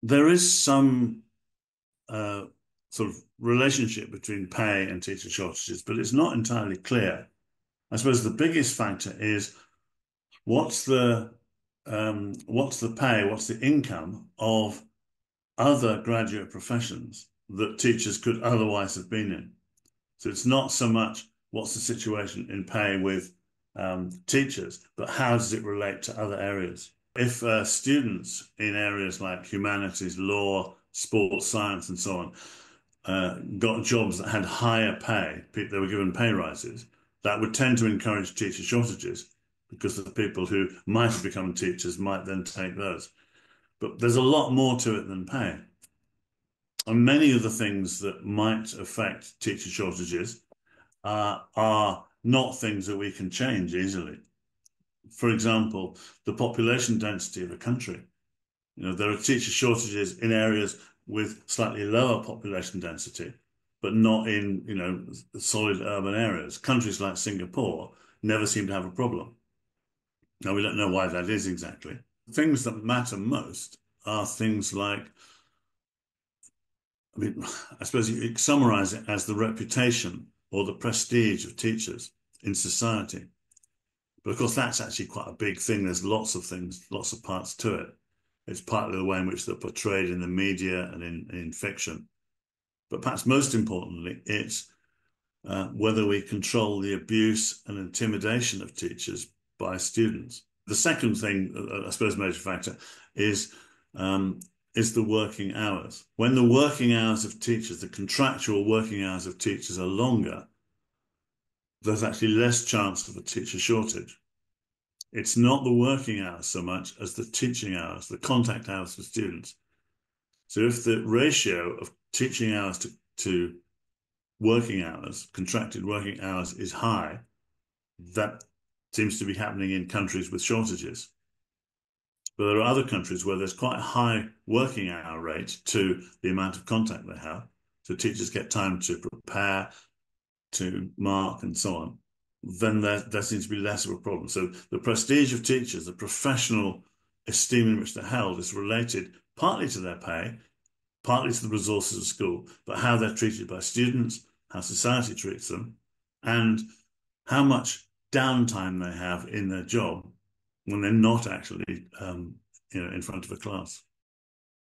There is some uh, sort of relationship between pay and teacher shortages, but it's not entirely clear. I suppose the biggest factor is what's the pay, what's the income of other graduate professions that teachers could otherwise have been in. So it's not so much what's the situation in pay with teachers, but how does it relate to other areas? If students in areas like humanities, law, sports, science, and so on got jobs that had higher pay, they were given pay rises, that would tend to encourage teacher shortages because the people who might have become teachers might then take those. But there's a lot more to it than pay. And many of the things that might affect teacher shortages are not things that we can change easily. For example, the population density of a country. There are teacher shortages in areas with slightly lower population density, but not in, solid urban areas. Countries like Singapore never seem to have a problem. Now, we don't know why that is exactly. Things that matter most are things like, I suppose you could summarize it as the reputation or the prestige of teachers in society. But of course, that's actually quite a big thing. There's lots of things, lots of parts to it. It's partly the way in which they're portrayed in the media and in fiction. But perhaps most importantly, it's whether we control the abuse and intimidation of teachers by students. The second thing, I suppose, major factor is the working hours. When the working hours of teachers, the contractual working hours of teachers are longer, there's actually less chance of a teacher shortage. It's not the working hours so much as the teaching hours, the contact hours for students. So if the ratio of teaching hours to working hours, contracted working hours, is high, that seems to be happening in countries with shortages. But there are other countries where there's quite a high working hour rate to the amount of contact they have. So teachers get time to prepare, to mark, and so on. Then there seems to be less of a problem. So the prestige of teachers, the professional esteem in which they're held, is related partly to their pay, partly to the resources of school, but how they're treated by students, how society treats them, and how much downtime they have in their job when they're not actually, in front of a class.